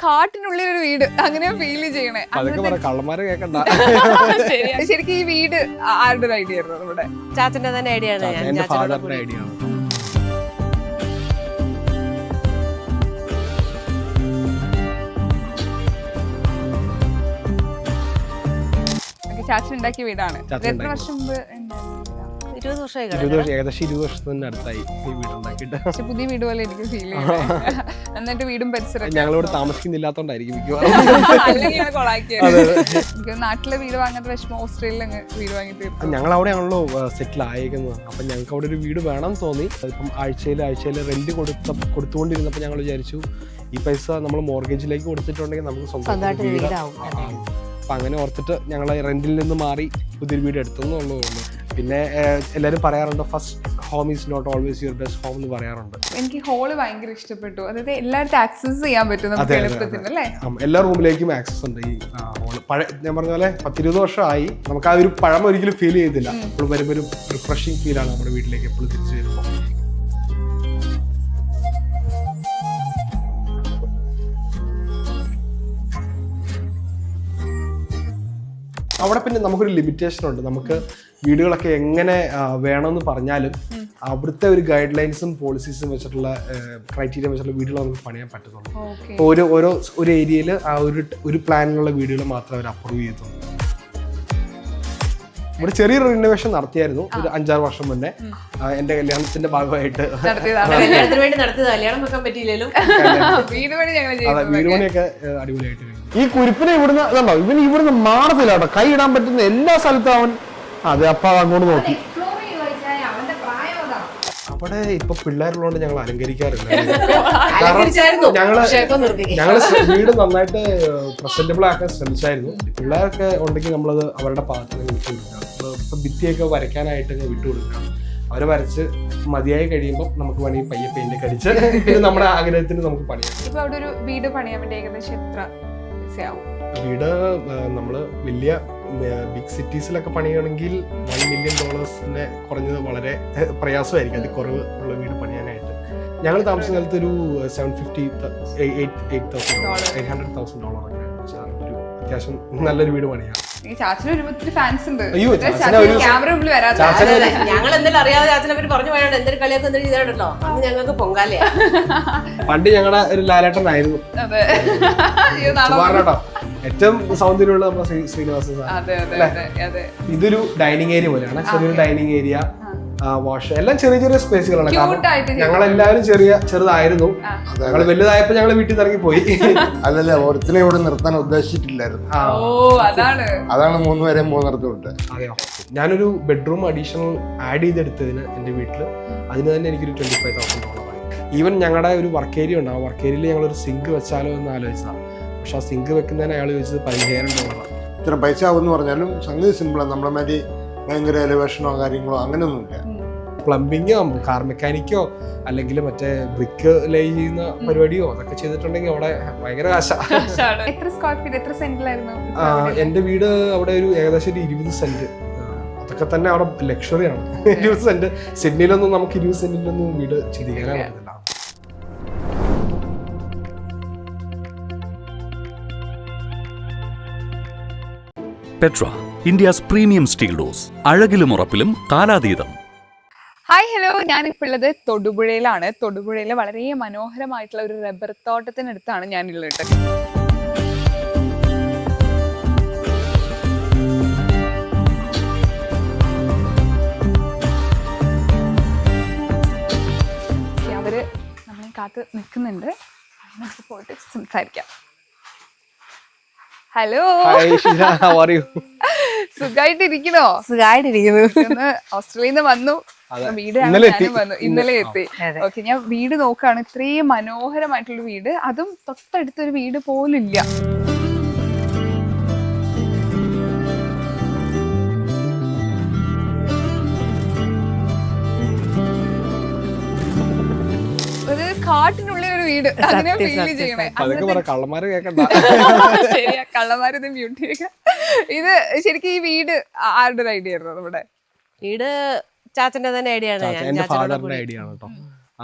കാട്ടിനുള്ളിൽ ഒരു വീട് അങ്ങനെ ഫീൽ ചെയ്യണേ. കള്ളന്മാരെ കേൾക്കണ്ട. ശരിക്കും ഈ വീട് ആരുടെ ഒരു ഐഡിയ ആയിരുന്നു? നമ്മുടെ ചാച്ചന്റെ തന്നെ ഐഡിയ ആണ്. എന്റെ ഫാദറിന്റെ ഐഡിയ ആണ്. ചാച്ചൻ ഉണ്ടാക്കിയ വീടാണ്. എത്ര വർഷം മുമ്പ്? 20 വർഷമായി. ഏകദേശം 20 വർഷത്തിന് അടുത്തായി ഈ വീട് ഉണ്ടാക്കിയിട്ട്. പക്ഷെ പുതിയ വീട് പോലെ എനിക്ക് ഫീൽ ചെയ്യുന്നത്. എന്നിട്ട് വീടും പരിസരം ഞങ്ങളിവിടെ താമസിക്കുന്നില്ലാത്തോണ്ടായിരിക്കും അല്ലെങ്കിൽ നാട്ടിലെ വീട് വാങ്ങാത്ത വിഷമം ഓസ്ട്രേലിയയിൽ വീട് വാങ്ങിട്ട് ഞങ്ങൾ അവിടെയാണല്ലോ സെറ്റിൽ ആയേക്കുന്നത്. അപ്പൊ ഞങ്ങൾക്ക് അവിടെ ഒരു വീട് വേണം തോന്നി. ഇപ്പം ആഴ്ചയിൽ റെന്റ് കൊടുത്തുകൊണ്ടിരുന്നപ്പോൾ ഞങ്ങൾ വിചാരിച്ചു ഈ പൈസ നമ്മൾ മോർഗേജിലേക്ക് കൊടുത്തിട്ടുണ്ടെങ്കിൽ നമുക്ക് സ്വന്തമായിട്ട് വീടാവും. അപ്പൊ അങ്ങനെ ഓർത്തിട്ട് ഞങ്ങൾ റെന്റിൽ നിന്ന് മാറി പുതിയൊരു വീട് എടുത്തെന്നുള്ളൂ. പിന്നെ എല്ലാവരും പറയാറുണ്ട് first home is not always your best home എന്ന് പറയാറുണ്ട്. എനിക്ക് ഹോള് ഭയങ്കര ഇഷ്ടപ്പെട്ടു. അതായത് എല്ലാവർക്കും ആക്സസ് ചെയ്യാൻ പറ്റും നമുക്ക് എളുപ്പത്തിന് അല്ലേ? എല്ലാ റൂമിലേക്കും ആക്സസ് ഉണ്ട് ഈ ഹോള്. ഞാൻ പറഞ്ഞ പോലെ 10-20 വർഷമായി നമുക്ക് ആ ഒരു പഴമ ഒരിക്കലും ഫീൽ ചെയ്തില്ല. എപ്പോഴും വരുമ്പോൾ ഒരു റിഫ്രഷിംഗ് ഫീലാണ് നമ്മുടെ വീട്ടിലേക്ക് എപ്പോഴും തിരിച്ചു വരുമ്പോൾ. അവിടെ പിന്നെ നമുക്കൊരു ലിമിറ്റേഷൻ ഉണ്ട്. നമുക്ക് വീടുകളൊക്കെ എങ്ങനെ വേണമെന്ന് പറഞ്ഞാലും അവിടുത്തെ ഒരു ഗൈഡ് ലൈൻസും പോളിസീസും വെച്ചിട്ടുള്ള ക്രൈറ്റീരിയ വെച്ചിട്ടുള്ള വീടുകൾ നമുക്ക് പണിയാൻ പറ്റുന്നുള്ളൂ. അപ്പോൾ ഒരു ഏരിയയിൽ ആ ഒരു പ്ലാനിലുള്ള വീടുകൾ മാത്രമേ അവർ അപ്രൂവ് ചെയ്യത്തുള്ളൂ. ഇവിടെ ചെറിയൊരു റിനോവേഷൻ നടത്തിയായിരുന്നു ഒരു 5-6 വർഷം മുന്നേ. എന്റെ കല്യാണത്തിന്റെ ഭാഗമായിട്ട് വീട് പണിയൊക്കെ അടിപൊളിയായിട്ട്. ഈ കുരിപ്പിനെ ഇവിടുന്ന് ഇതുണ്ടോ, ഇവിടുന്ന് മാറത്തില്ല കേട്ടോ. കൈ ഇടാൻ പറ്റുന്ന എല്ലാ സ്ഥലത്തും അവൻ അതെ അപ്പ അങ്ങോട്ട് നോക്കി. അവിടെ ഇപ്പൊ പിള്ളേരുള്ളതുകൊണ്ട് ഞങ്ങൾ അലങ്കരിക്കാറില്ല. ഞങ്ങള് വീട് നന്നായിട്ട് പ്രസന്റബിൾ ആക്കാൻ ശ്രമിച്ചായിരുന്നു. പിള്ളേരൊക്കെ ഉണ്ടെങ്കിൽ നമ്മളത് അവരുടെ പാത്രങ്ങൾ വിട്ടുകൊടുക്കുക. ഇപ്പൊ ഭിത്തിയൊക്കെ വരയ്ക്കാനായിട്ട് വിട്ടുകൊടുക്കുക. അവരെ വരച്ച് മതിയായി കഴിയുമ്പോൾ നമുക്ക് വേണമെങ്കിൽ പയ്യെ പെയിന്റ് ഒക്കെ അടിച്ച് നമ്മുടെ ആഗ്രഹത്തിന് നമുക്ക് പണിയാം. ഇപ്പൊ അവിടെ ഒരു വീട് പണിയാൻ വേണ്ടി ഏകദേശം എത്ര വീട് നമ്മള് വലിയ ബിഗ് സിറ്റീസിലൊക്കെ പണിയണമെങ്കിൽ $1 million കുറഞ്ഞത് വളരെ പ്രയാസമായിരിക്കും. അതിൽ കുറവ് ഉള്ള വീട് പണിയാനായിട്ട് ഞങ്ങൾ താമസിക്കുന്ന സ്ഥലത്ത് ഒരു $750,000-800,000 ഒരു അത്യാവശ്യം നല്ലൊരു വീട് പണിയാം. ഞങ്ങൾ എന്തെങ്കിലും അറിയാതെ ചാച്ചനവര് പറഞ്ഞു പോയാണ്ട് എന്തൊരു കളിയൊക്കെ എന്തെങ്കിലും ചെയ്താണല്ലോ അന്ന് ഞങ്ങൾക്ക് പൊങ്കാലയാ. പണ്ട് ഞങ്ങളുടെ ഒരു ലാലേട്ടനായിരുന്നു കേട്ടോ. ഏറ്റവും സൗന്ദര്യമുള്ള നമ്മുടെ ശ്രീനിവാസൻ സാർ. ഇതൊരു ഡൈനിങ് ഏരിയ പോലെയാണ്. ചെറിയൊരു ഡൈനിങ് ഏരിയ, വാഷ്, എല്ലാം ചെറിയ ചെറിയ സ്പേസുകളാണ്. ഞങ്ങളെല്ലാവരും ചെറുതായിരുന്നു. ഞങ്ങൾ വലുതായപ്പോ ഞങ്ങൾ വീട്ടിൽ നിന്ന് ഇറങ്ങിപ്പോയി. അല്ലല്ല, ഒരുത്തിനെ ഇവിടെ നിർത്താൻ ഉദ്ദേശിച്ചിട്ടില്ലായിരുന്നു. അതാണ് 3 പേരെ 3 വിട്ട്. അതെയോ? ഞാനൊരു ബെഡ്റൂം അഡീഷണൽ ആഡ് ചെയ്തെടുത്തതിന് എന്റെ വീട്ടില് അതിന് തന്നെ എനിക്കൊരു $25,000 ആയി. ഈവൻ ഞങ്ങളുടെ ഒരു വർക്ക് ഏരിയ ഉണ്ട്. ആ വർക്ക് ഏരിയയിൽ ഞങ്ങളൊരു സിങ്ക് വെച്ചാലോ എന്ന് ആലോചിച്ചതാണ്. പക്ഷെ ആ സിങ്ക് വെക്കുന്നതിന് അയാൾ ചോദിച്ചത് $15,000. ഇത്ര പൈസ ആവുമെന്ന് പറഞ്ഞാലും സംഗതി സിമ്പിളാണ്. നമ്മളെ മാതിരി ഭയങ്കര എലിവേഷനോ കാര്യങ്ങളോ അങ്ങനെയൊന്നുമില്ല. പ്ലംബിങ്ങോ കാർ മെക്കാനിക്കോ അല്ലെങ്കിൽ മറ്റേ ബ്രിക്ക് ലേ ചെയ്യുന്ന പരിപാടിയോ അതൊക്കെ ചെയ്തിട്ടുണ്ടെങ്കിൽ അവിടെ ഭയങ്കര കാശാണ്. എന്റെ വീട് അവിടെ ഒരു ഏകദേശം 20 സെന്റ്. അതൊക്കെ തന്നെ അവിടെ ലക്ഷറിയാണ്. 20 സെന്റ്. സിഡ്നിയിലൊന്നും നമുക്ക് 20 സെന്റിലൊന്നും വീട് ചെയ്തിരിക്കാനേ പറ്റില്ല. Petra, India's premium steel doors. അഴകിലും ഉറപ്പിലും കാലാതീതം. ഹായ് ഹലോ, ഞാനിപ്പോൾ ഉള്ളത് തൊടുപുഴയിലാണ്. തൊടുപുഴയിലെ വളരെ മനോഹരമായിട്ടുള്ള ഒരു റബ്ബർ തോട്ടത്തിനടുത്താണ് ഞാനുള്ളത്. അവര് നമ്മളെ കാത്ത് നിൽക്കുന്നുണ്ട്. നമുക്ക് പോയിട്ട് സംസാരിക്കാം. ഹലോ, സുഖായിട്ടിരിക്കണോ? സുഖായിട്ടിരിക്കുന്നു. ഓസ്ട്രേലിയയിൽ നിന്ന് വന്നു. വീട് ഇന്നലെ എത്തി. ഓക്കെ, ഞാൻ വീട് നോക്കാണ്. ഇത്രയും മനോഹരമായിട്ടുള്ള വീട്, അതും തൊട്ടടുത്തൊരു വീട് പോലും ഇല്ല. ഒരു കാട്ടിനുള്ളിൽ ഒരു വീട് അങ്ങനെ ഫീൽ ചെയ്യണേ. കള്ളന്മാരെ കേൾക്കണ്ട. ശരിയാ, കള്ളന്മാരത് ബ്യൂട്ടി. ഇത് ശരിക്കും ഈ വീട് ആരുടെ ഒരു ഐഡിയ ആയിരുന്നു? നമ്മുടെ വീട് ചാച്ചന്റെ തന്നെ ഐഡിയ ആണ്. എന്റെ ഫാദറിന്റെ ഐഡിയ ആണ് കേട്ടോ.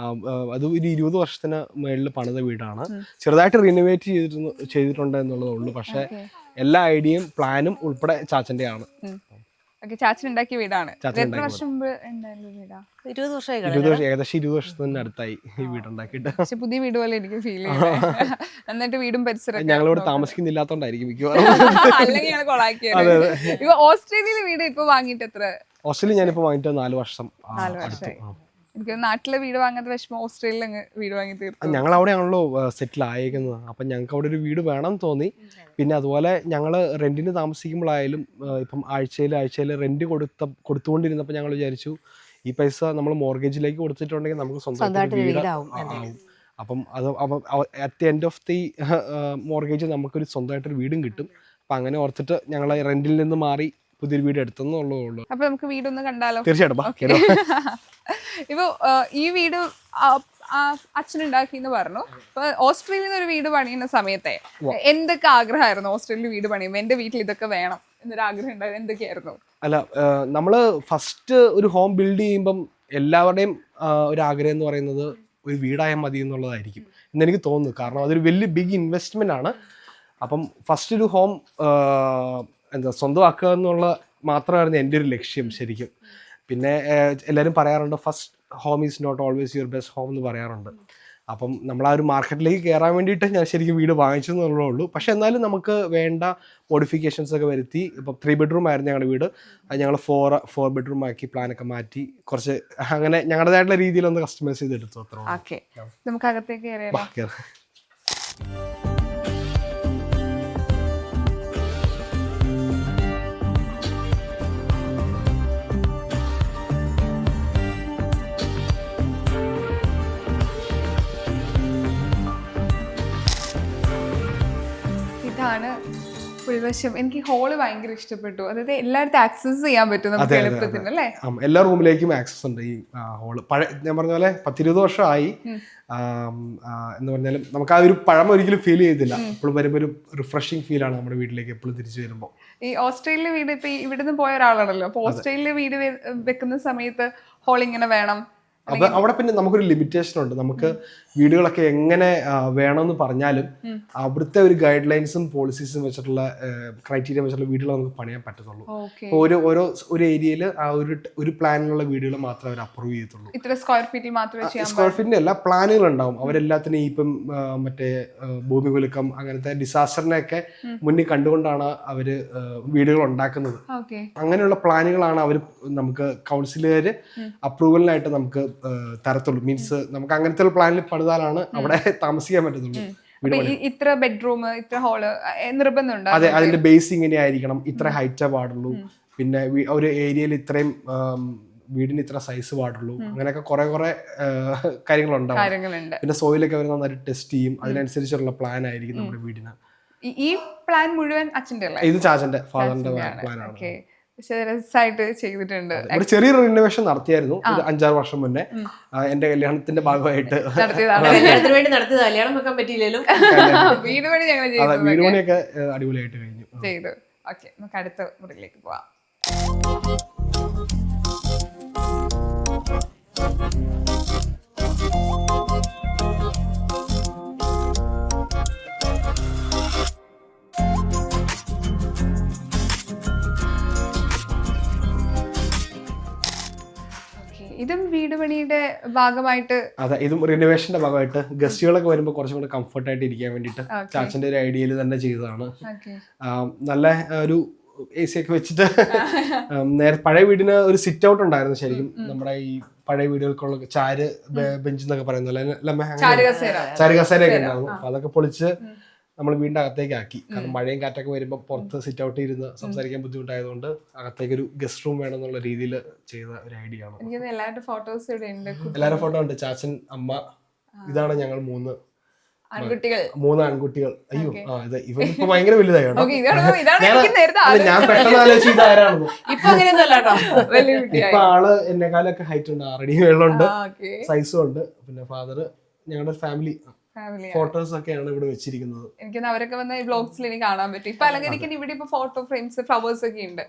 അത് ഒരു 20 വർഷത്തിന് മേളിൽ പണിത വീടാണ്. ചെറുതായിട്ട് റിനോവേറ്റ് ചെയ്തിട്ടുണ്ട് എന്നുള്ളതേ ഉള്ളൂ. പക്ഷെ എല്ലാ ഐഡിയയും പ്ലാനും ഉൾപ്പെടെ ചാച്ചന്റെ ആണ്. ചാച്ചൻ ഉണ്ടാക്കിയ വീടാണ്. എത്ര വർഷം മുമ്പ് ഉണ്ടായിരുന്ന വീടാ? 20 വർഷമായി. ഏകദേശം 20 വർഷത്തിന് അടുത്തായി ഈ വീടുണ്ടാക്കിയിട്ട്. പക്ഷെ പുതിയ വീട് പോലെ എനിക്ക് ഫീൽ ചെയ്യുന്നത്. എന്നിട്ട് വീടും പരിസരം ഞങ്ങളിവിടെ താമസിക്കുന്നില്ലാത്തോണ്ടായിരിക്കും മിക്കവാറും. അല്ലെങ്കിൽ ഞങ്ങൾ കൊളാക്കിയത്. ഇപ്പൊ ഓസ്ട്രേലിയയിലെ വീട് ഇപ്പൊ വാങ്ങിയിട്ട് എത്ര? ഓസ്ട്രേലിയ ഞാനിപ്പോ വാങ്ങിയിട്ട് 4 വർഷം. എനിക്ക് നാട്ടിലെ വീട് വാങ്ങാത്ത വിഷമം ഓസ്ട്രേലിയയിൽ അങ്ങ് വീട് വാങ്ങി തീർന്നു. ഞങ്ങൾ അവിടെയാണല്ലോ സെറ്റിൽ ആയേക്കുന്നത്. അപ്പം ഞങ്ങൾക്ക് അവിടെ ഒരു വീട് വേണം തോന്നി. പിന്നെ അതുപോലെ ഞങ്ങൾ റെന്റിന് താമസിക്കുമ്പോഴായാലും ഇപ്പം ആഴ്ചയിൽ റെന്റ് കൊടുത്തുകൊണ്ടിരുന്നപ്പോൾ ഞങ്ങൾ വിചാരിച്ചു ഈ പൈസ നമ്മൾ മോർഗേജിലേക്ക് കൊടുത്തിട്ടുണ്ടെങ്കിൽ നമുക്ക് സ്വന്തമായിട്ട് വീടാവും. അപ്പം അത് at the end of the mortgage നമുക്കൊരു സ്വന്തമായിട്ടൊരു വീടും കിട്ടും. അപ്പം അങ്ങനെ ഓർത്തിട്ട് ഞങ്ങൾ റെന്റിൽ നിന്ന് മാറി പുതിയൊരു വീട് എടുത്തെന്നുള്ളൂ. അപ്പൊ നമുക്ക് വീടൊന്ന് കണ്ടാലോ? തീർച്ചയായിട്ടും. ഇപ്പൊ ഈ വീട് അച്ഛനുണ്ടാക്കി എന്ന് പറഞ്ഞു. ഇപ്പൊ ഓസ്ട്രേലിയയിൽ ഒരു വീട് പണിയുന്ന സമയത്തെ എന്തൊക്കെ ആഗ്രഹമായിരുന്നു? ഓസ്ട്രേലിയയിൽ വീട് പണിയുമ്പോൾ എന്റെ വീട്ടിൽ ഇതൊക്കെ വേണം എന്നൊരു ആഗ്രഹം ഉണ്ടായത് എന്തൊക്കെയായിരുന്നു? അല്ല, നമ്മള് ഫസ്റ്റ് ഒരു ഹോം ബിൽഡ് ചെയ്യുമ്പം എല്ലാവരുടെയും ഒരു ആഗ്രഹം എന്ന് പറയുന്നത് ഒരു വീടായാൽ മതി എന്നുള്ളതായിരിക്കും എന്നെനിക്ക് തോന്നുന്നു. കാരണം അതൊരു വലിയ ബിഗ് ഇൻവെസ്റ്റ്മെന്റ് ആണ്. അപ്പം ഫസ്റ്റ് ഒരു ഹോം സ്വന്തമാക്കുക എന്നുള്ള മാത്രമായിരുന്നു എൻ്റെ ഒരു ലക്ഷ്യം ശരിക്കും. പിന്നെ എല്ലാവരും പറയാറുണ്ട് first home is not always your best home എന്ന് പറയാറുണ്ട്. അപ്പം നമ്മൾ ആ ഒരു മാർക്കറ്റിലേക്ക് കയറാൻ വേണ്ടിയിട്ട് ഞാൻ ശരിക്കും വീട് വാങ്ങിച്ചു എന്നുള്ളതേ ഉള്ളൂ. പക്ഷെ എന്നാലും നമുക്ക് വേണ്ട മോഡിഫിക്കേഷൻസ് ഒക്കെ വരുത്തി. ഇപ്പം 3 ബെഡ്റൂം ആയിരുന്നു ഞങ്ങളുടെ വീട്. അത് ഞങ്ങൾ 4 ബെഡ്റൂം ആക്കി, പ്ലാനൊക്കെ മാറ്റി കുറച്ച് അങ്ങനെ ഞങ്ങളുടേതായിട്ടുള്ള രീതിയിലൊന്ന് കസ്റ്റമൈസ് ചെയ്തെടുത്തു. അത്ര നമുക്ക് അകത്തേക്ക് കയറിയാലോ? ഇതാണ് ഉൾവശം. എനിക്ക് ഹോള് ഭയങ്കര ഇഷ്ടപ്പെട്ടു. അതായത് എല്ലായിടത്തും ആക്സസ് ചെയ്യാൻ പറ്റും നമുക്ക് എളുപ്പത്തിന് അല്ലേ? എല്ലാ റൂമിലേക്കും ആക്സസ് ഉണ്ട് ഈ ഹോള്. ഞാൻ പറഞ്ഞ പോലെ 10-20 വർഷമായി എന്ന് പറഞ്ഞാലും നമുക്ക് ആ ഒരു പഴമ ഒരിക്കലും ഫീൽ ചെയ്തില്ല. എപ്പോഴും വരുമ്പോൾ ഒരു റിഫ്രഷിംഗ് ഫീൽ ആണ് നമ്മുടെ വീട്ടിലേക്ക് എപ്പോഴും തിരിച്ചു വരുമ്പോൾ. ഈ ഓസ്ട്രേലിയ വീട് ഇപ്പൊ ഇവിടുന്ന് പോയ ഒരാളാണല്ലോ, അപ്പൊ ഓസ്ട്രേലിയ വീട് വെക്കുന്ന സമയത്ത് ഹോൾ ഇങ്ങനെ വേണം. അപ്പൊ അവിടെ പിന്നെ നമുക്കൊരു ലിമിറ്റേഷൻ ഉണ്ട്. നമുക്ക് വീടുകളൊക്കെ എങ്ങനെ വേണമെന്ന് പറഞ്ഞാലും അവിടുത്തെ ഒരു ഗൈഡ് ലൈൻസും പോളിസീസും വെച്ചിട്ടുള്ള ക്രൈറ്റീരിയ വെച്ചിട്ടുള്ള വീടുകൾ നമുക്ക് പണിയാൻ പറ്റത്തുള്ളൂ. ഒരു ഏരിയയിൽ ആ ഒരു പ്ലാനിലുള്ള വീടുകൾ മാത്രമേ അവർ അപ്രൂവ് ചെയ്യത്തുള്ളൂ. ഇത്ര സ്ക്വയർ ഫീറ്റിൽ മാത്രമേ സ്ക്വയർ ഫീറ്റിന്റെ എല്ലാ പ്ലാനുകൾ ഉണ്ടാവും. അവരെല്ലാത്തിനും ഇപ്പം മറ്റേ ഭൂമി കുലുക്കം അങ്ങനത്തെ ഡിസാസ്റ്ററിനെയൊക്കെ മുന്നിൽ കണ്ടുകൊണ്ടാണ് അവര് വീടുകൾ ഉണ്ടാക്കുന്നത്. അങ്ങനെയുള്ള പ്ലാനുകളാണ് അവർ നമുക്ക് കൗൺസിലുകാര് അപ്രൂവലിനായിട്ട് നമുക്ക് തരത്തുള്ളൂ. മീൻസ് നമുക്ക് അങ്ങനത്തെ പ്ലാനിൽ പണിതാലാണ് അവിടെ താമസിക്കാൻ പറ്റത്തുള്ളൂ. ഇത്ര ബെഡ്റൂം, ഇത്ര ഹോള് നിർബന്ധമുണ്ട്. അതെ, അതിന്റെ ബേസ് ഇങ്ങനെ ആയിരിക്കണം, ഇത്ര ഹൈറ്റേ പാടുള്ളൂ, പിന്നെ ഒരു ഏരിയയിൽ ഇത്രയും വീടിന് ഇത്ര സൈസ് പാടുള്ളൂ, അങ്ങനെയൊക്കെ കുറെ കാര്യങ്ങളുണ്ടാവും. പിന്നെ സോയിലൊക്കെ അവർ നന്നായിട്ട് ടെസ്റ്റ് ചെയ്യും. അതിനനുസരിച്ചുള്ള പ്ലാൻ ആയിരിക്കും നമ്മുടെ വീടിന്. ഈ പ്ലാൻ മുഴുവൻ അച്ഛൻ്റെ അല്ല, ഇത് ചാച്ചന്റെ ഫാദറിന്റെ പ്ലാനാണ്. രസമായിട്ട് ചെയ്തിട്ടുണ്ട്. ഒരു ചെറിയൊരു റിനോവേഷൻ നടത്തിയായിരുന്നു 5-6 വർഷം മുന്നേ. എന്റെ കല്യാണത്തിന്റെ ഭാഗമായിട്ട് കല്യാണം വെക്കാൻ പറ്റിയില്ലല്ലോ. വീട് പണി ഞങ്ങൾ വീട് പണിയൊക്കെ അടിപൊളിയായിട്ട് കഴിഞ്ഞു ചെയ്തു. ഓക്കെ, നമുക്ക് അടുത്ത മുറിയിലേക്ക് പോവാം. ഇതും വീട് പണിയുടെ ഭാഗമായിട്ട്, അതെ, ഇതും റിനോവേഷന്റെ ഭാഗമായിട്ട് ഗസ്റ്റുകളൊക്കെ വരുമ്പോൾ കുറച്ചും കൂടെ കംഫർട്ട് ആയിട്ട് ഇരിക്കാൻ വേണ്ടിയിട്ട് ചാച്ചന്റെ ഒരു ഐഡിയയിൽ തന്നെ ചെയ്തതാണ്. നല്ല ഒരു AC ഒക്കെ വെച്ചിട്ട് പഴയ വീടിന് ഒരു സിറ്റ് ഔട്ട് ഉണ്ടായിരുന്നു ശരിക്കും. നമ്മുടെ ഈ പഴയ വീടുകൾക്കുള്ള ചാര് ബെഞ്ച് എന്നൊക്കെ പറയുന്നത്, ചാരുകസേരയൊക്കെ ഉണ്ടായിരുന്നു. അപ്പൊ അതൊക്കെ പൊളിച്ച് നമ്മൾ വീടിന്റെ അകത്തേക്ക് ആക്കി. കാരണം മഴയും കാറ്റൊക്കെ വരുമ്പോൾ പുറത്ത് സിറ്റ് ഔട്ട് ഇരുന്ന് സംസാരിക്കാൻ ബുദ്ധിമുട്ടായതുകൊണ്ട് അകത്തേക്ക് ഒരു ഗസ്റ്റ് റൂം വേണം എന്നുള്ള രീതിയിൽ ചെയ്ത ഒരു ഐഡിയ ആണ്. എല്ലാവരുടെ ഫോട്ടോ ഉണ്ട്. ചാച്ചൻ, അമ്മ, ഇതാണ് ഞങ്ങൾ 3 ആൺകുട്ടികൾ. അയ്യോ, ഇവനിപ്പോ ഭയങ്കര വലുതായി. ഞാൻ പെട്ടെന്ന് ആലോചിച്ച് ഇതാരാണെന്ന്. ഇപ്പൊ ആള് എന്നെക്കാളൊക്കെ ഹൈറ്റ് ഉണ്ട്, 6 അടി വെള്ളമുണ്ട്, സൈസും ഉണ്ട്. പിന്നെ ഫാദർ, ഞങ്ങളുടെ ഫാമിലി ഫോട്ടോസ് ഒക്കെയാണ് ഇവിടെ വെച്ചിരിക്കുന്നത്. എനിക്ക് അവരൊക്കെ വന്ന ഈ വ്ലോഗ്സിൽ എനിക്ക് കാണാൻ പറ്റും. ഇപ്പൊ അലങ്കരിക്കാൻ ഇവിടെ ഇപ്പൊ ഫോട്ടോ ഫ്രെയിംസ്, ഫ്ലവേഴ്സ് ഒക്കെ ഉണ്ട്.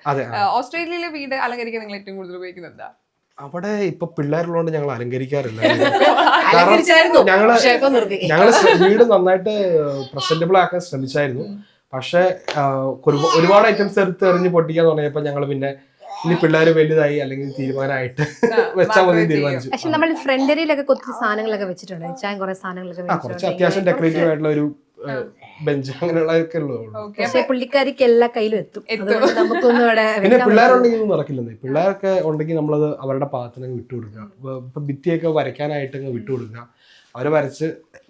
ഓസ്ട്രേലിയയിലെ വീട് അലങ്കരിക്കാൻ നിങ്ങൾ ഏറ്റവും കൂടുതൽ ഉപയോഗിക്കുന്നത് എന്താ? അവിടെ ഇപ്പൊ പിള്ളേരുള്ളതുകൊണ്ട് ഞങ്ങൾ അലങ്കരിക്കാറില്ല. അലങ്കരിച്ചായിരുന്നു, ഞങ്ങള് പക്ഷേ ഇപ്പൊ നിർത്തി. ഞങ്ങള് വീട് നന്നായിട്ട് പ്രസന്റബിൾ ആക്കാൻ ശ്രമിച്ചായിരുന്നു. പക്ഷെ ഒരുപാട് ഐറ്റംസ് എടുത്ത് എറിഞ്ഞ് പൊട്ടിക്കാൻ തുടങ്ങിയപ്പോ ഞങ്ങൾ പിന്നെ ഇനി പിള്ളേര് വലുതായി അല്ലെങ്കിൽ തീരുമാനമായിട്ട് വെച്ചാൽ മതി തീരുമാനിച്ചു. പക്ഷെ നമ്മൾ ഫ്രണ്ട് ഏരിയയിലൊക്കെ ഒത്തിരി സാധനങ്ങളൊക്കെ വെച്ചിട്ടുണ്ട്. ചായ കുറെ സാധനങ്ങളൊക്കെ കുറച്ച് അത്യാവശ്യം ഡെക്കറേറ്റീവ് ആയിട്ടുള്ള ഒരു ബെഞ്ച് അങ്ങനെയുള്ളതൊക്കെ ഉള്ളൂ. പക്ഷെ പുള്ളിക്കാരിക്ക് എല്ലാ കയ്യിലും എത്തും. അതുകൊണ്ട് നമുക്കൊന്നും ഇവിടെ പിന്നെ പിള്ളേരുണ്ടെങ്കിൽ ഒന്നും നടക്കില്ലെന്നേ. പിള്ളേരൊക്കെ ഉണ്ടെങ്കിൽ നമ്മളത് അവരുടെ പാകത്തിന് വിട്ടുകൊടുക്കുക. ഇപ്പൊ ഭിത്തിയൊക്കെ വരയ്ക്കാനായിട്ട് വിട്ടുകൊടുക്കുക. അവരെ വരച്ച്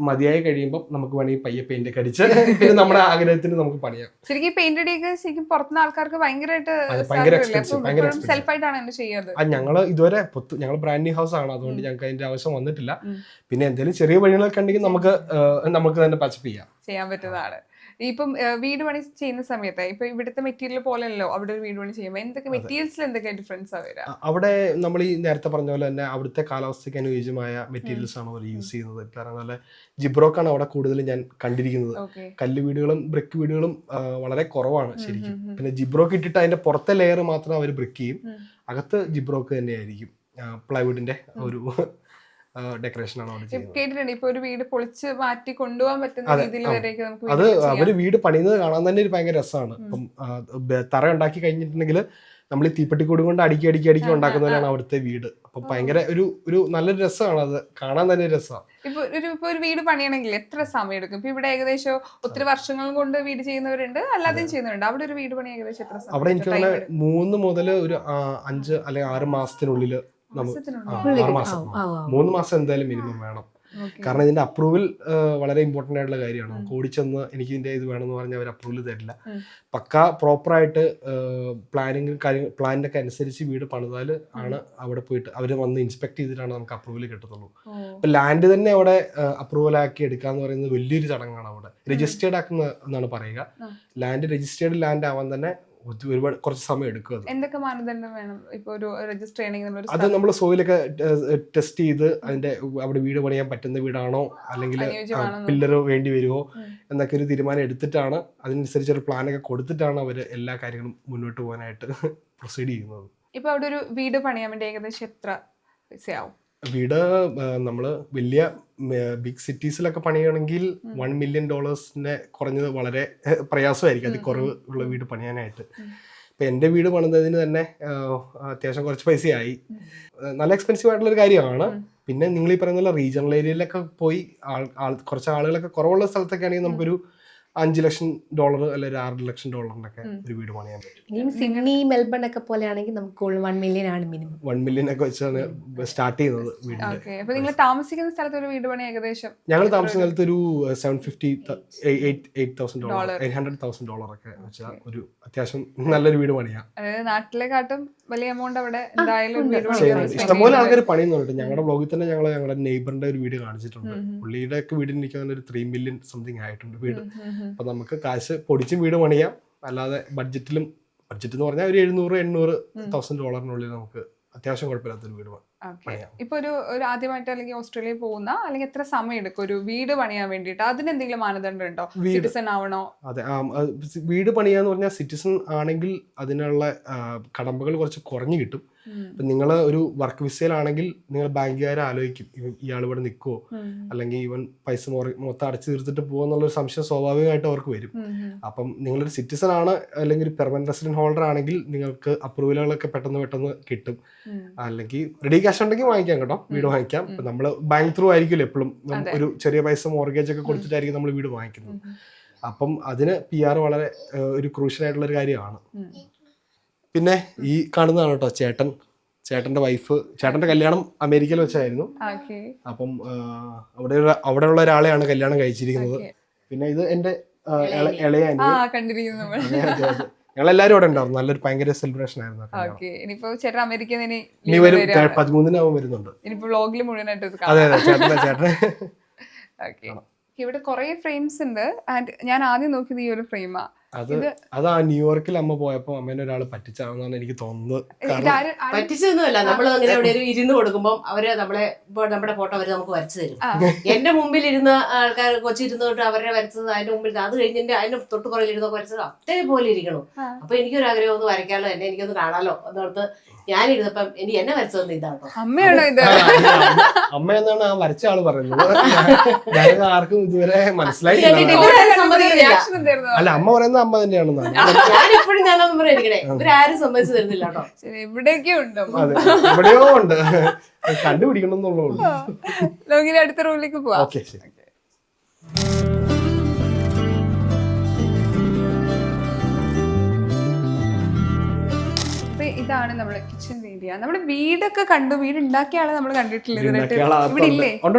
മതിയായി കഴിയുമ്പോൾ നമുക്ക് വേണമെങ്കിൽ പയ്യെ പെയിന്റ് ഒക്കെ അടിച്ച് പിന്നെ നമ്മുടെ ആഗ്രഹത്തിന് നമുക്ക് പണിയാം. ശരിക്കും പെയിന്റ് അടിയൊക്കെ ശരിക്കും പുറത്തുനിന്ന് ആൾക്കാർക്ക് ഭയങ്കരമായിട്ട് സെൽഫായിട്ടാണ് എന്നെ ചെയ്യാറ്. ഞങ്ങള് ഇതുവരെ ഞങ്ങൾ ബ്രാൻഡ് ന്യൂ ഹൗസ് ആണ്, അതുകൊണ്ട് ഞങ്ങൾക്ക് അതിന്റെ ആവശ്യം വന്നിട്ടില്ല. പിന്നെ എന്തെങ്കിലും ചെറിയ പണികളൊക്കെ ഉണ്ടെങ്കിൽ നമുക്ക് തന്നെ പച്ചപ്പ് ചെയ്യാൻ പറ്റുന്നതാണ്. ഇപ്പം വീട് പണി ചെയ്യുന്ന സമയത്ത് ഇപ്പൊ ഇവിടുത്തെ മെറ്റീരിയൽ പോലെയല്ലോ അവിടെ ഒരു വീട് പണി ചെയ്യുമ്പോൾ എന്തൊക്കെ മെറ്റീരിയൽസിൽ എന്തൊക്കെ ഡിഫറൻസ് വരാ? അവിടെ നമ്മൾ ഈ നേരത്തെ പറഞ്ഞ പോലെ തന്നെ അവിടുത്തെ കാലാവസ്ഥയ്ക്ക് അനുയോജ്യമായ മെറ്റീരിയൽസ് ആണ് അവർ യൂസ് ചെയ്യുന്നത്. പറഞ്ഞ ജിബ്രോക്കാണ് അവിടെ കൂടുതൽ ഞാൻ കണ്ടിരിക്കുന്നത്. കല്ല് വീടുകളും ബ്രിക്ക് വീടുകളും വളരെ കുറവാണ് ശരിക്കും. പിന്നെ ജിബ്രോക്ക് ഇട്ടിട്ട് അതിന്റെ പുറത്തെ ലെയർ മാത്രം അവർ ബ്രിക്ക് ചെയ്യും, അകത്ത് ജിബ്രോക്ക് തന്നെയായിരിക്കും. പ്ലൈവുഡിന്റെ ഒരു ഡെക്കറേഷൻ ആണ് അവിടെ ചെയ്യുന്നത്. കേട്ടിട്ടുണ്ട് ഇപ്പൊ ഒരു വീട് പൊളിച്ച് മാറ്റി കൊണ്ടുപോകാൻ പറ്റുന്ന രീതിയിൽ വരെയൊക്കെ നമുക്ക് അത് അവര് വീട് പണിയുന്നത് കാണാൻ തന്നെ ഒരു ഭയങ്കര രസമാണ്. ഇപ്പം തറ ഉണ്ടാക്കി കഴിഞ്ഞിട്ടുണ്ടെങ്കിൽ നമ്മൾ ഈ തീപ്പെട്ടിക്കൂട് കൊണ്ട് അടുക്കി ഉണ്ടാക്കുന്നവരാണ് അവിടുത്തെ വീട്. അപ്പൊ ഭയങ്കര ഒരു നല്ലൊരു രസമാണ്, അത് കാണാൻ തന്നെ രസമാണ്. ഇപ്പൊ ഒരു വീട് പണിയണമെങ്കിൽ എത്ര സമയം എടുക്കും? ഇപ്പൊ ഇവിടെ ഏകദേശം ഒത്തിരി വർഷങ്ങൾ കൊണ്ട് വീട് ചെയ്യുന്നവരുണ്ട്, അല്ലാതെയും ചെയ്യുന്നവരുണ്ട്. അവിടെ ഒരു വീട് പണി ഏകദേശം എത്ര സമയം? അവിടെ എനിക്ക് 3 മുതൽ ഒരു 5 അല്ലെങ്കിൽ 6 മാസത്തിനുള്ളിൽ 6 മാസം 3 മാസം എന്തായാലും മിനിമം വേണം. കാരണം ഇതിന്റെ അപ്രൂവൽ വളരെ ഇമ്പോർട്ടന്റ് ആയിട്ടുള്ള കാര്യമാണ്. നമുക്ക് ഓടിച്ചെന്ന് എനിക്ക് ഇതിന്റെ ഇത് വേണമെന്ന് പറഞ്ഞാൽ അവർ അപ്രൂവൽ തരില്ല. പക്ക പ്രോപ്പറായിട്ട് പ്ലാനിന്റെ ഒക്കെ അനുസരിച്ച് വീട് പണിതാൽ ആണ് അവിടെ പോയിട്ട് അവർ വന്ന് ഇൻസ്പെക്ട് ചെയ്തിട്ടാണ് നമുക്ക് അപ്രൂവൽ കിട്ടത്തുള്ളൂ. അപ്പൊ ലാൻഡ് തന്നെ അവിടെ അപ്രൂവൽ ആക്കി എടുക്കാന്ന് പറയുന്നത് വലിയൊരു ചടങ്ങാണ്. അവിടെ രജിസ്റ്റേർഡ് ആക്കുന്ന എന്നാണ് പറയുക. ലാൻഡ് രജിസ്റ്റേർഡ് ലാൻഡ് ആവാൻ തന്നെ ഒരുപാട് കുറച്ച് സമയം എടുക്കും. എന്തൊക്കെ മാനദണ്ഡം വേണം? ഇപ്പൊ ഒരു രജിസ്റ്റർ ചെയ്യണമെങ്കിൽ അത് നമ്മൾ സോയിലൊക്കെ ടെസ്റ്റ് ചെയ്ത് അതിന്റെ അവിടെ വീട് പണിയാൻ പറ്റുന്ന വീടാണോ അല്ലെങ്കിൽ പില്ലർ വേണ്ടി വരുമോ എന്നൊക്കെ ഒരു തീരുമാനം എടുത്തിട്ടാണ്, അതിനനുസരിച്ച് ഒരു പ്ലാനൊക്കെ കൊടുത്തിട്ടാണ് അവര് എല്ലാ കാര്യങ്ങളും മുന്നോട്ട് പോകാനായിട്ട് പ്രൊസീഡ് ചെയ്യുന്നത്. ഇപ്പൊ അവിടെ ഒരു വീട് പണിയാൻ വേണ്ടി ഏകദേശം എത്ര പൈസയാവും? വീട് നമ്മള് വലിയ ബിഗ് സിറ്റീസിലൊക്കെ പണിയണമെങ്കിൽ $1 million കുറഞ്ഞത് വളരെ പ്രയാസമായിരിക്കും. അതിൽ കുറവ് ഉള്ള വീട് പണിയാനായിട്ട്. ഇപ്പൊ എന്റെ വീട് പണിതതിന് തന്നെ അത്യാവശ്യം കുറച്ച് പൈസയായി. നല്ല എക്സ്പെൻസീവ് ആയിട്ടുള്ള ഒരു കാര്യമാണ്. പിന്നെ നിങ്ങൾ ഈ പറയുന്ന റീജിയണൽ ഏരിയയിലൊക്കെ പോയി കുറച്ച് ആളുകളൊക്കെ കുറവുള്ള സ്ഥലത്തൊക്കെ ആണെങ്കിൽ നമുക്കൊരു $5 ലക്ഷം അല്ലെങ്കിൽ $6 ലക്ഷം ഒരു വീട് പണിയാൻ പറ്റും. സിഡ്നി മെൽബൺ ഒക്കെ പോലെയാണെങ്കിൽ നമുക്ക് 1 million ആണ് മിനിമം. 1 million ഒക്കെ വെച്ചാണ് സ്റ്റാർട്ട് ചെയ്യുന്നത് വീടിന്റെ. അപ്പൊ നിങ്ങൾ താമസിക്കുന്ന സ്ഥലത്ത് ഒരു വീട് പണി ഏകദേശം? ഞങ്ങൾ താമസിക്കുന്ന സ്ഥലത്ത് ഒരു $800,000 ഒക്കെ വെച്ചാൽ ഒരു അത്യാവശ്യം നല്ലൊരു വീട് പണിയാം. അതായത് നാട്ടിലെക്കാട്ടും വലിയ എമൗണ്ട് അവിടെ എന്തായാലും ഇഷ്ടംപോലെ ആൾക്കാർ പണിയുന്നുണ്ട്. ഞങ്ങളുടെ ബ്ലോഗിൽ തന്നെ ഞങ്ങളുടെ നെയ്ബറിന്റെ ഒരു വീട് കാണിച്ചിട്ടുണ്ട്. പുള്ളിയുടെ ഒക്കെ വീടിന് എനിക്ക് ഒരു 3 million സംതിങ് ആയിട്ടുണ്ട് വീട്. അപ്പൊ നമുക്ക് കാശ് പൊടിച്ചും വീട് പണിയാം, അല്ലാതെ ബഡ്ജറ്റ് എന്ന് പറഞ്ഞാൽ ഒരു $700,000-800,000 നമുക്ക് അത്യാവശ്യം കുഴപ്പമില്ലാത്തൊരു വീട് പണിയാം. ഇപ്പൊ ഒരു ആദ്യമായിട്ട് അല്ലെങ്കിൽ ഓസ്ട്രേലിയയിൽ പോകുന്ന അല്ലെങ്കിൽ എത്ര സമയം എടുക്കും ഒരു വീട് പണിയാൻ വേണ്ടിയിട്ട്? അതിന് എന്തെങ്കിലും മാനദണ്ഡം ഉണ്ടോ? സിറ്റിസൺ ആവണോ? അതെ, വീട് പണിയാന്ന് പറഞ്ഞാൽ സിറ്റിസൺ ആണെങ്കിൽ അതിനുള്ള കടമ്പകൾ കുറച്ച് കുറഞ്ഞു കിട്ടും. ഇപ്പൊ നിങ്ങൾ ഒരു വർക്ക് വിസയിലാണെങ്കിൽ നിങ്ങൾ ബാങ്കുകാരെ ആലോചിക്കും ഇയാൾ ഇവിടെ നിൽക്കുവോ, അല്ലെങ്കിൽ ഇവൻ പൈസ മൊത്തം അടച്ചു തീർത്തിട്ട് പോകുന്നുള്ളൊരു സംശയം സ്വാഭാവികമായിട്ട് അവർക്ക് വരും. അപ്പം നിങ്ങളൊരു സിറ്റിസൺ ആണ് അല്ലെങ്കിൽ ഒരു പെർമനന്റ് റെസിഡന്റ് ഹോൾഡർ ആണെങ്കിൽ നിങ്ങൾക്ക് അപ്രൂവലുകളൊക്കെ പെട്ടെന്ന് കിട്ടും. അല്ലെങ്കിൽ റെഡി ക്യാഷ് ഉണ്ടെങ്കിൽ വാങ്ങിക്കാം കേട്ടോ, വീട് വാങ്ങിക്കാം. ഇപ്പൊ നമ്മൾ ബാങ്ക് ത്രൂ ആയിരിക്കും എപ്പോഴും ഒരു ചെറിയ പൈസ മോർഗേജ് ഒക്കെ കൊടുത്തിട്ടായിരിക്കും നമ്മൾ വീട് വാങ്ങിക്കുന്നത്. അപ്പം അതിന് PR വളരെ ഒരു ക്രൂഷ്യൽ ആയിട്ടുള്ള ഒരു കാര്യമാണ്. പിന്നെ ഈ കാണുന്നതാണ് കേട്ടോ ചേട്ടന്റെ വൈഫ്. ചേട്ടന്റെ കല്യാണം അമേരിക്കയിൽ വെച്ചായിരുന്നു. അപ്പം അവിടെയുള്ള ഒരാളെയാണ് കല്യാണം കഴിച്ചിരിക്കുന്നത്. പിന്നെ ഇത് എന്റെ ഇളയ ഞങ്ങളെല്ലാരും അവിടെ ഉണ്ടാവും. നല്ലൊരു ഭയങ്കര സെലിബ്രേഷൻ ആയിരുന്നു. ഇനി വരും 13 വരുന്നുണ്ട്. അതെ ചേട്ടനെ ഇവിടെ കുറെ ഫ്രെയിംസ് ഉണ്ട്. ആൻഡ് ഞാൻ ആദ്യം നോക്കിയത് ഈ ഒരു ഫ്രെയിമാ. അത് ആ ന്യൂയോർക്കിൽ അമ്മ പോയപ്പോ അമ്മേനെ ഒരാൾ പറ്റിച്ചാണെന്നാണ് എനിക്ക് തോന്നുന്നത്. കാരണം പറ്റിച്ചതൊന്നുമല്ല, നമ്മൾ അങ്ങനെ എവിടെയും ഇരുന്ന് കൊടുക്കുമ്പോൾ അവര് നമ്മുടെ ഫോട്ടോ അവര് നമുക്ക് വരച്ചു തരും. എന്റെ മുമ്പിൽ ഇരുന്ന ആൾക്കാർ കൊച്ചിരുന്നോട്ട് അവരെ വരച്ചത് അതിന്റെ മുമ്പിൽ, അത് കഴിഞ്ഞിട്ട് അതിന്റെ തൊട്ട് പുറകിൽ ഇരുന്നൊക്കെ വരച്ചത് അതേപോലെ ഇരിക്കണം. അപ്പൊ എനിക്കൊരു ആഗ്രഹം ഒന്ന് വരയ്ക്കാലോ, എന്നെ എനിക്കൊന്ന് കാണാലോ എന്നോർത്ത് ഞാനിരുന്നപ്പം എന്നെ വരച്ചതെന്ന് ഇതാട്ടോ. അമ്മയാണോ ഇത്? അമ്മ എന്നാണ് ആ വരച്ച ആള് പറയുന്നത്. ഞങ്ങൾക്ക് ആർക്കും ഇതുവരെ മനസ്സിലായിട്ടില്ല. റിയാക്ഷൻ എന്തായിരുന്നു? അല്ല, അമ്മ പറയുന്നത് അമ്മ തന്നെയാണെന്നാണ്. ഞാനിപ്പോഴും ഞാനൊന്നും പറഞ്ഞിരിക്കണേ, ഇവരാരും സമ്മതിച്ചു തരുന്നില്ല കേട്ടോ. ശരി, എവിടെയൊക്കെ ഉണ്ട്. അതെ, എവിടെയോ ഉണ്ട്, കണ്ടുപിടിക്കണം എന്നുള്ളൂ. ലോകിനി അടുത്ത റൂമിലേക്ക് പോവാം. ഓക്കെ, ശരി. ഇതാണ് നമ്മുടെ കിച്ചൺ ഏരിയ. നമ്മുടെ വീടൊക്കെ കണ്ടു, വീട് ഉണ്ടാക്കിയ ആളെ നമ്മൾ കണ്ടിട്ടില്ല ഇവിടെ ഇല്ലേ?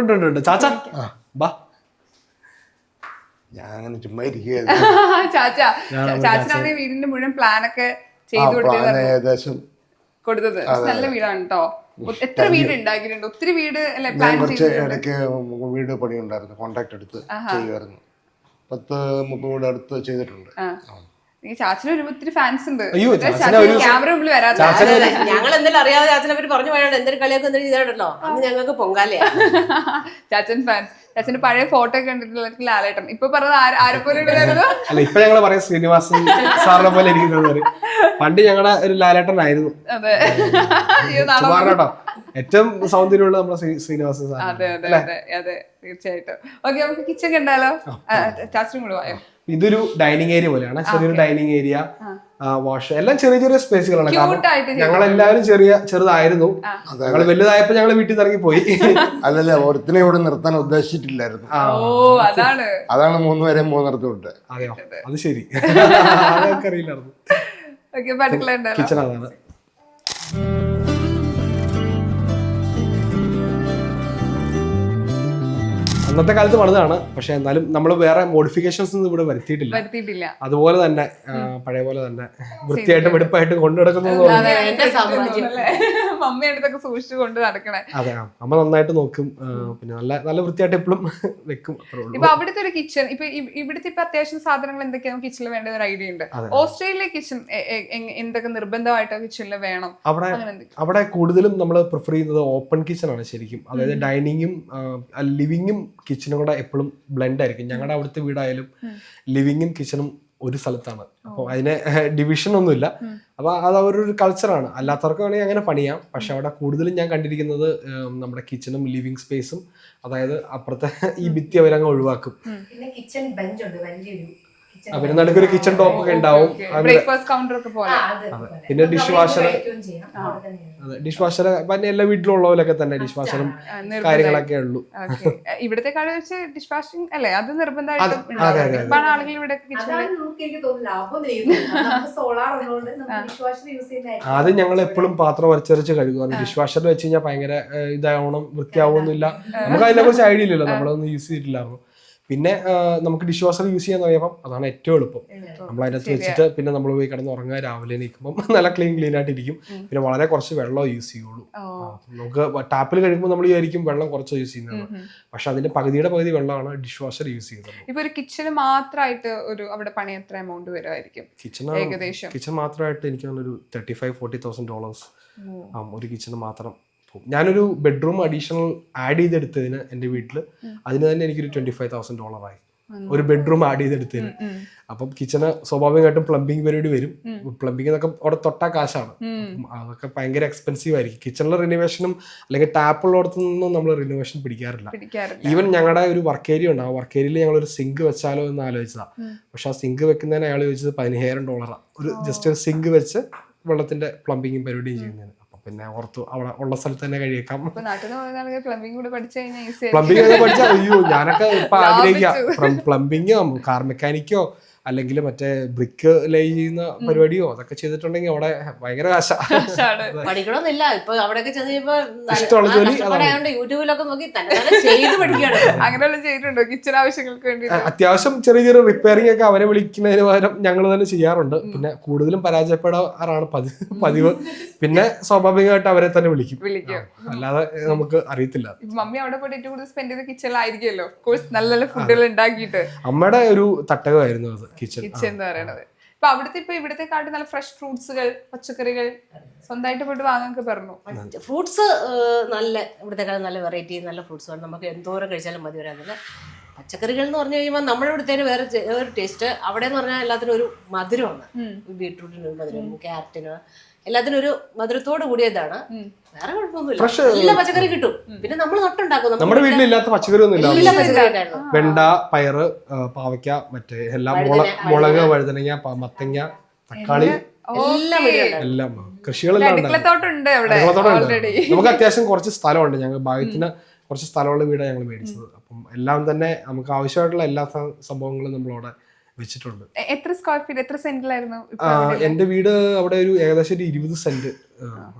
ഉണ്ട്. ചാച്ചാ ബാ. ഞാൻ അങ്ങനെ ചുമ്മാ ഇരിക്കുകയായിരുന്നു. ചാച്ചനാണ് വീടിന്റെ മുഴുവൻ പ്ലാനൊക്കെ ചെയ്തു ഏകദേശം കൊടുത്തത്. നല്ല വീടാണ് കേട്ടോ. എത്ര വീട് ഉണ്ടാക്കിയിട്ടുണ്ട്? ഒത്തിരി വീട് അല്ലെ പ്ലാൻ കുറച്ച് ഇടയ്ക്ക് വീട് പണി ഉണ്ടായിരുന്നു, കോൺട്രാക്ട് എടുത്ത് ചെയ്യുമായിരുന്നു. 10-30 വീട് അടുത്ത് ചെയ്തിട്ടുണ്ട്. ചാച്ചന് ഒരു ഒത്തിരി ഫാൻസ് ഉണ്ട്. അയ്യോ, ക്യാമറ മുമ്പിൽ വരാത്ത ഞങ്ങൾ എന്തെങ്കിലും അറിയാതെ ചാച്ചനെ പറ്റി പറഞ്ഞു പോയാണ്ട് എന്തൊരു കളിയൊക്കെ എന്തെങ്കിലും ചെയ്തിട്ടുണ്ടല്ലോ, അന്ന് ഞങ്ങൾക്ക് പൊങ്കാലയാ. ചാച്ചൻ ഫാൻസ്. ചാച്ചന്റെ പഴയ ഫോട്ടോ ഒക്കെ കണ്ടിട്ടുള്ള ലാലേട്ടൻ. ഇപ്പൊ പറഞ്ഞത് ആരെ പോലെ ഉണ്ടായിരുന്നു? അല്ല, ഇപ്പൊ ഞങ്ങള് പറയാം ശ്രീനിവാസൻ സാറിനെ പോലെ ഇരിക്കുന്നത്. പണ്ട് ഞങ്ങളുടെ ഒരു ലാലേട്ടനായിരുന്നു. അതെ, കേട്ടോ. ഏറ്റവും സൗന്ദര്യമുള്ള നമ്മുടെ ശ്രീനിവാസൻ സാർ. അതെ അതെ അതെ അതെ, തീർച്ചയായിട്ടും. ഓക്കെ, നമുക്ക് കിച്ചൺ കണ്ടാലോ? ചാച്ചനും കൂടെ പോയോ? ഇതൊരു ഡൈനിങ് ഏരിയ പോലെയാണ്. ചെറിയൊരു ഡൈനിങ് ഏരിയ, വാഷ്, എല്ലാം ചെറിയ ചെറിയ സ്പേസുകളാണ്. ഞങ്ങളെല്ലാവരും ചെറുതായിരുന്നു. ഞങ്ങൾ വലുതായപ്പോ ഞങ്ങള് വീട്ടിൽ നിന്ന് ഇറങ്ങി പോയി. അല്ലല്ല, ഒരുത്തിനെ ഇവിടെ നിർത്താൻ ഉദ്ദേശിച്ചിട്ടില്ലായിരുന്നു. അതാണ് 3 പേരെ 3 വിട്ട്. അതെയോ, അത് ശരി. അതൊക്കെ അറിയില്ലായിരുന്നു. കിച്ചൺ അതാണ്. അന്നത്തെ കാലത്ത് പണിതാണ്, പക്ഷെ എന്നാലും നമ്മൾ വേറെ മോഡിഫിക്കേഷൻസ് ഒന്നും ഇവിടെ വരുത്തിയിട്ടില്ല. അതുപോലെ തന്നെ പഴയ പോലെ തന്നെ വൃത്തിയായിട്ട് വെടുപ്പായിട്ട് കൊണ്ടു നടക്കുന്നത്. മമ്മിയടുത്തൊക്കെ സൂക്ഷിച്ചു കൊണ്ട് നടക്കണേ. അതെ, അമ്മ നന്നായിട്ട് നോക്കും. പിന്നെ നല്ല വൃത്തിയായിട്ട് എപ്പോഴും വെക്കും. ഇപ്പൊ അവിടുത്തെ ഒരു കിച്ചൺ, ഇവിടുത്തെ ഇപ്പൊ അത്യാവശ്യം സാധനങ്ങൾ എന്തൊക്കെയാണ് കിച്ചണിൽ വേണ്ട ഒരു ഐഡിയ ഉണ്ട്. ഓസ്ട്രേലിയ കിച്ചൺ എന്തൊക്കെ നിർബന്ധമായിട്ട് കിച്ചണിൽ വേണം? അവിടെ കൂടുതലും നമ്മൾ പ്രിഫർ ചെയ്യുന്നത് ഓപ്പൺ കിച്ചൺ ആണ് ശരിക്കും. അതായത് ഡൈനിങ്ങും ലിവിങ്ങും കിച്ചണും കൂടെ എപ്പോഴും ബ്ലെൻഡ് ആയിരിക്കും. ഞങ്ങളുടെ അവിടുത്തെ വീടായാലും ലിവിങ്ങും കിച്ചണും ഒരു സ്ഥലത്താണ്. അപ്പോൾ അതിന് ഡിവിഷൻ ഒന്നുമില്ല. അപ്പൊ അത് അവരൊരു കൾച്ചറാണ്. അല്ലാത്തവർക്ക് വേണമെങ്കിൽ അങ്ങനെ പണിയാം. പക്ഷെ അവിടെ കൂടുതലും ഞാൻ കണ്ടിരിക്കുന്നത് നമ്മുടെ കിച്ചണും ലിവിങ് സ്പേസും, അതായത് അപ്പുറത്തെ ഈ ഭിത്തി അവരങ്ങ് ഒഴിവാക്കും. പിന്നെ നടുക്കൊരു കിച്ചൺ ടോപ്പ് ഒക്കെ ഉണ്ടാവും. പിന്നെ ഡിഷ് വാഷർ, ഡിഷ് വാഷർ എല്ലാ വീട്ടിലും ഉള്ളവരൊക്കെ തന്നെ ഡിഷ് വാഷറും കാര്യങ്ങളൊക്കെ ഉള്ളൂ. ഇവിടത്തെ ഡിഷ് വാഷിംഗ് അല്ലേ, അത് നിർബന്ധമായിട്ട് ആളുകൾ ഇവിടെ. ആദ്യം ഞങ്ങൾ എപ്പോഴും പാത്രം വരച്ചരച്ച് കഴുകുക. ഡിഷ് വാഷറിൽ വെച്ച് കഴിഞ്ഞാൽ ഭയങ്കര ഇതാവണം, വൃത്തിയാവൊന്നുമില്ല. നമുക്ക് അതിനെ കുറിച്ച് ഐഡിയ ഇല്ലല്ലോ, നമ്മളൊന്നും യൂസ് ചെയ്തിട്ടില്ലായിരുന്നു. പിന്നെ നമുക്ക് ഡിഷ് വാഷർ യൂസ് ചെയ്യാൻ തുടങ്ങിയപ്പം അതാണ് ഏറ്റവും എളുപ്പം. നമ്മൾ അതിനകത്ത് വെച്ചിട്ട് പിന്നെ നമ്മൾ പോയി കിടന്ന് ഉറങ്ങുക, രാവിലെ നീക്കുമ്പോൾ നല്ല ക്ലീൻ ആയിട്ടിരിക്കും. പിന്നെ വളരെ കുറച്ച് വെള്ളം യൂസ് ചെയ്യുള്ളൂ. നമുക്ക് ടാപ്പിൽ കഴിയുമ്പോൾ നമ്മൾ വിചാരിക്കും വെള്ളം കുറച്ച് യൂസ് ചെയ്യുന്നത്, പക്ഷെ അതിന്റെ പകുതി വെള്ളമാണ് ഡിഷ് വാഷർ യൂസ് ചെയ്യുന്നത്. ഇപ്പൊ ഒരു കിച്ചണ് മാത്രമായിട്ട് ഒരു അവിടെ പണി എത്ര എമൗണ്ട് വരുമായിരിക്കും? കിച്ചൺ മാത്രമായിട്ട് എനിക്ക് ഒരു $35,000-40,000 ഒരു കിച്ചണ് മാത്രം. ഞാനൊരു ബെഡ്റൂം അഡീഷണൽ ആഡ് ചെയ്തെടുത്തതിന് എൻ്റെ വീട്ടിൽ അതിന് തന്നെ എനിക്കൊരു $25,000 ആയി, ഒരു ബെഡ്റൂം ആഡ് ചെയ്തെടുത്തതിന്. അപ്പം കിച്ചണ് സ്വാഭാവികമായിട്ടും പ്ലംബിംഗ് പരിപാടി വരും. പ്ലംബിംഗ് എന്നൊക്കെ അവിടെ തൊട്ടാ കാശാണ്. അതൊക്കെ ഭയങ്കര എക്സ്പെൻസീവ് ആയിരിക്കും. കിച്ചണിലെ റിനോവേഷനും അല്ലെങ്കിൽ ടാപ്പുള്ളിടത്തു നിന്നും നമ്മൾ റിനോവേഷൻ പിടിക്കാറില്ല. ഈവൻ ഞങ്ങളുടെ ഒരു വർക്ക് ഏരിയ ഉണ്ട്, ആ വർക്ക് ഏരിയയിൽ ഞങ്ങൾ ഒരു സിങ്ക് വെച്ചാലോ എന്ന് ആലോചിച്ചതാ. പക്ഷെ ആ സിങ്ക് വെക്കുന്നതിന് അയാൾ ചോദിച്ചത് $15,000 ഒരു ജസ്റ്റ് ഒരു സിങ്ക് വെച്ച് വെള്ളത്തിന്റെ പ്ലംബിങ്ങും പരിപാടിയും ചെയ്യുന്നതിന്. പിന്നെ ഓർത്തു അവിടെ ഉള്ള സ്ഥലത്ത് തന്നെ കഴിയേക്കാം. പ്ലംബിംഗ് പഠിച്ചാൽ അയ്യോ, ഞാനൊക്കെ ഇപ്പൊ ആഗ്രഹിക്കാം പ്ലംബിങ്ങോ കാർ മെക്കാനിക്കോ അല്ലെങ്കിൽ മറ്റേ ബ്രിക്ക് ലേ ചെയ്യുന്ന പരിപാടിയോ അതൊക്കെ ചെയ്തിട്ടുണ്ടെങ്കിൽ അവിടെ ഭയങ്കര കാശാണ്. പഠിക്കണമെന്നില്ല, ഇപ്പൊ അവിടെയൊക്കെ ചെന്നപ്പോ ഇഷ്ടമുള്ള ജോലി യൂട്യൂബിലൊക്കെ നോക്കി ചെയ്ത് പഠിക്കുകയാണ്. അങ്ങനെയുള്ള ചെയ്തിട്ടുണ്ടോ കിച്ചൺ ആവശ്യങ്ങൾക്ക് വേണ്ടി? അത്യാവശ്യം ചെറിയ റിപ്പയറിംഗ് ഒക്കെ അവരെ വിളിക്കുന്നതിന് പകരം ഞങ്ങൾ തന്നെ ചെയ്യാറുണ്ട്. പിന്നെ കൂടുതലും പരാജയപ്പെടാറാണ് പതിവ്. പിന്നെ സ്വാഭാവികമായിട്ട് അവരെ തന്നെ വിളിക്കും, അല്ലാതെ നമുക്ക് അറിയത്തില്ല. മമ്മി അവിടെ പോയിട്ട് ഏറ്റവും കൂടുതൽ സ്പെൻഡ് ചെയ്ത കിച്ചണിലായിരിക്കുമല്ലോ നല്ല ഫുഡുകൾ ഉണ്ടാക്കിയിട്ട്. അമ്മയുടെ ഒരു തട്ടകമായിരുന്നു അത്. കിച്ചൺ കിച്ചൺ എന്ന് പറയുന്നത്. ഇപ്പൊ അവിടുത്തെ ഇവിടുത്തെ കാട്ടി നല്ല ഫ്രഷ് ഫ്രൂട്ട്സുകൾ, പച്ചക്കറികൾ സ്വന്തമായിട്ട് പോയിട്ട് വാങ്ങാൻ പറഞ്ഞു. ഫ്രൂട്ട്സ് നല്ല ഇവിടുത്തെക്കാളും നല്ല വെറൈറ്റി നല്ല ഫ്രൂട്ട്സ് ആണ്. നമുക്ക് എന്തോരം കഴിച്ചാലും മതി വരാതില്ല. പച്ചക്കറികൾ എന്ന് പറഞ്ഞു കഴിയുമ്പോൾ നമ്മുടെ ഇവിടുത്തേന് വേറെ ഒരു ടേസ്റ്റ്. അവിടെ എന്ന് പറഞ്ഞാൽ എല്ലാത്തിനും ഒരു മധുരമാണ്. ബീട്രൂട്ടിന് ഒരു മധുരം, ക്യാരറ്റിന് എല്ലാത്തിനും ഒരു മധുരത്തോട് കൂടിയതാണ്. വേറെ കുഴപ്പമൊന്നുമില്ല, എല്ലാ പച്ചക്കറി കിട്ടും. പിന്നെ നമ്മൾ നട്ടുണ്ടാക്കും. നമ്മുടെ വീട്ടിലില്ലാത്ത പച്ചക്കറി ഒന്നും ഇല്ല. എല്ലാ പച്ചക്കറി ഉണ്ടായിരുന്നു. വെണ്ട, പയറ്, പാവയ്ക്ക, മറ്റേ എല്ലാം, മുളക്, വഴുതനങ്ങ, മത്തങ്ങ, തക്കാളി, എല്ലാം കൃഷികളെല്ലാം അടുക്കളത്തോട്ടുണ്ട് അവിടെ ഓൾറെഡി. നമുക്ക് അത്യാവശ്യം കുറച്ച് സ്ഥലമുണ്ട്. ഞങ്ങൾ ഭാഗ്യത്തിന് കുറച്ച് സ്ഥലമുള്ള വീടാണ് ഞങ്ങൾ മേടിച്ചത്. അപ്പം എല്ലാം തന്നെ നമുക്ക് ആവശ്യമായിട്ടുള്ള എല്ലാ സംഭവങ്ങളും നമ്മളവിടെ വെച്ചിട്ടുണ്ട്. എത്ര സ്ക്വയർ ഫീറ്റ്, എത്ര സെന്റിലായിരുന്നു? എന്റെ വീട് അവിടെ ഒരു ഏകദേശം ഒരു 20 സെന്റ്.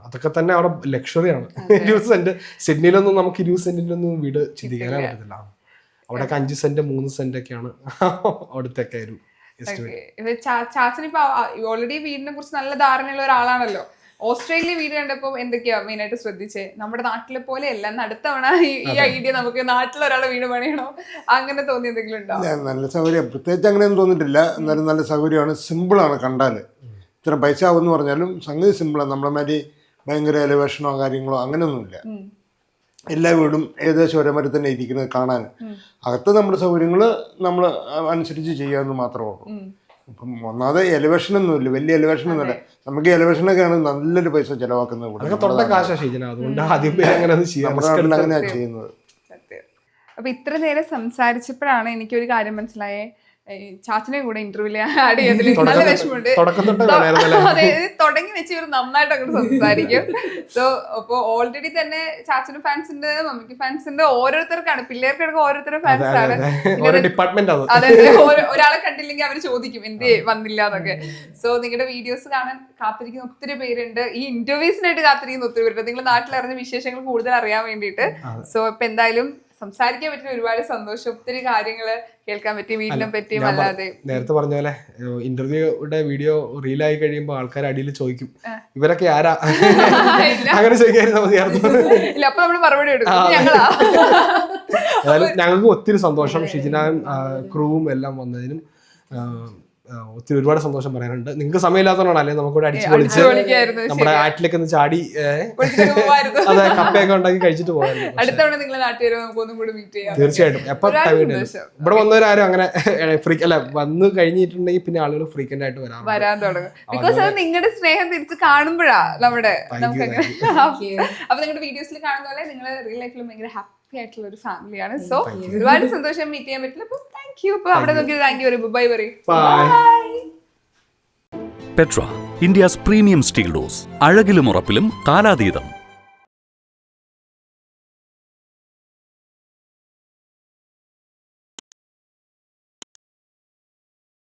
അതൊക്കെ തന്നെ അവിടെ ലക്ഷറിയാണ്. 20 സെന്റ്. സിഡ്നിയിലൊന്നും നമുക്ക് 20 സെന്റിലൊന്നും വീട് ചിന്തിക്കാനേ പറ്റത്തില്ല. അവിടെയൊക്കെ 5 സെന്റ് 3 സെന്റ് ഒക്കെയാണ് അവിടുത്തെ ഒരു എസ്റ്റിമേറ്റ്. ചാച്ചൻ ഇപ്പൊ ഓൾറെഡി വീടിനെ കുറിച്ച് നല്ല ധാരണയുള്ള ഒരാളാണല്ലോ. ഓസ്ട്രേലിയ വീട് കണ്ടപ്പോ എന്തൊക്കെയാ മെയിൻ ആയിട്ട് ശ്രദ്ധിച്ചേ? നമ്മുടെ നാട്ടിലെ പോലെ അല്ല, അടുത്തവണ ഈ ഐഡിയ നമുക്ക് നാട്ടിലൊരാളെ വീട് പണിയണോ അങ്ങനെ തോന്നി എന്തെങ്കിലും ഉണ്ടോ? നല്ല സൗകര്യം പ്രത്യേകിച്ച് അങ്ങനെയൊന്നും തോന്നിയിട്ടില്ല. എന്നാലും നല്ല സൗകര്യമാണ്, സിമ്പിളാണ്. കണ്ടാൽ ഇത്ര പൈസ ആവുമെന്ന് പറഞ്ഞാലും സംഗതി സിമ്പിളാണ്. നമ്മളെ മാതിരി ഭയങ്കര എലിവേഷനോ കാര്യങ്ങളോ അങ്ങനെയൊന്നുമില്ല. എല്ലാ വീടും ഏകദേശം ഒരേ മാതിരി തന്നെ ഇരിക്കുന്നത് കാണാൻ. അകത്ത് നമ്മുടെ സൗകര്യങ്ങൾ നമ്മൾ അനുസരിച്ച് ചെയ്യാമെന്ന് മാത്രമേ ഉള്ളൂ. ഇപ്പം ഒന്നാമത് എലിവേഷനൊന്നുമില്ല, വലിയ എലിവേഷനൊന്നുമില്ല. നമുക്ക് എലിവേഷനൊക്കെയാണ് നല്ലൊരു പൈസ ചെലവാക്കുന്നത്. അങ്ങനെയാ ചെയ്യുന്നത്. അപ്പൊ ഇത്ര നേരം സംസാരിച്ചപ്പോഴാണ് എനിക്കൊരു കാര്യം മനസ്സിലായേ. ചാച്ചനെ കൂടെ ഇന്റർവ്യൂല് ആഡ് ചെയ്തതിൽ നല്ല വിഷമമുണ്ട്. അതായത് തുടങ്ങി വെച്ച് ഇവർ നന്നായിട്ട് അങ്ങോട്ട് സംസാരിക്കും. സോ അപ്പൊ ഓൾറെഡി തന്നെ ചാച്ചന് ഫാൻസ് ഉണ്ട്, മമ്മിക്ക് ഫാൻസ് ഉണ്ട്, ഓരോരുത്തർക്കാണ്, പിള്ളേർക്കൊക്കെ ഓരോരുത്തരുടെ ഫാൻസ് ആണ്. അതെ, ഒരാളെ കണ്ടില്ലെങ്കിൽ അവർ ചോദിക്കും എന്തേ വന്നില്ല എന്നൊക്കെ. സോ നിങ്ങളുടെ വീഡിയോസ് കാണാൻ കാത്തിരിക്കുന്ന ഒത്തിരി പേരുണ്ട്, ഈ ഇന്റർവ്യൂസിനായിട്ട് കാത്തിരിക്കുന്ന ഒത്തിരി പേരുണ്ട്, നിങ്ങൾ നാട്ടിലിറങ്ങിയ വിശേഷങ്ങൾ കൂടുതൽ അറിയാൻ വേണ്ടിയിട്ട്. സോ ഇപ്പൊ എന്തായാലും സംസാരിക്കാൻ പറ്റിയ ഒരുപാട് സന്തോഷം. ഒത്തിരി കാര്യങ്ങള് കേൾക്കാൻ പറ്റി, വീടിനെ പറ്റിയും അല്ലാതെ. നേരത്തെ പറഞ്ഞ പോലെ ഇന്റർവ്യൂയുടെ വീഡിയോ റീലായി കഴിയുമ്പോൾ ആൾക്കാർ അടിയിൽ ചോദിക്കും ഇവരൊക്കെ ആരാ, അങ്ങനെ ചോദിക്കായിരുന്നു. അപ്പൊ നമ്മള് മറുപടി എടുക്കും ഞങ്ങളാ. ഞങ്ങൾക്ക് ഒത്തിരി സന്തോഷം ഷിജിനായും ക്രൂവും എല്ലാം വന്നതിനും ഒത്തിരി ഒരുപാട് സന്തോഷം പറയാനുണ്ട്. നിങ്ങൾക്ക് സമയമില്ലാത്തതുകൊണ്ടാണ്, അല്ലെങ്കിൽ നമുക്കിവിടെ അടിച്ചു പൊളിച്ച് നമ്മുടെ ആറ്റിലേക്ക് ഒന്ന് ചാടി അതെ കപ്പയൊക്കെ ഉണ്ടാക്കി കഴിച്ചിട്ട് പോകാറുണ്ട്. തീർച്ചയായിട്ടും എപ്പോ ഇവിടെ വന്നവരാരും അങ്ങനെ അല്ല വന്ന് കഴിഞ്ഞിട്ടുണ്ടെങ്കിൽ പിന്നെ ആളുകൾ ഫ്രീക്വന്റ് ആയിട്ട് വരാൻ തുടങ്ങും. ബിക്കോസ് അത് നിങ്ങളുടെ സ്നേഹം തിരിച്ച് കാണുമ്പോഴാ നമ്മുടെ നമുക്ക് അപ്പൊ നിങ്ങളുടെ വീഡിയോസിൽ കാണുന്ന പോലെ നിങ്ങൾ റിയൽ ലൈഫിലും ഭയങ്കര ഹാപ്പി ആയിട്ടുള്ള ഒരു ഫാമിലിയാണ്. സോ ഒരുപാട് സന്തോഷം മീറ്റ് ചെയ്യാൻ പറ്റില്ല. അപ്പൊ താങ്ക് യു. അപ്പൊ അവിടെ നോക്കി താങ്ക് യു, ബൈ പറയും. Petra, India's premium steel doors. അഴകിലും ഉറപ്പിലും കാലാതീതം.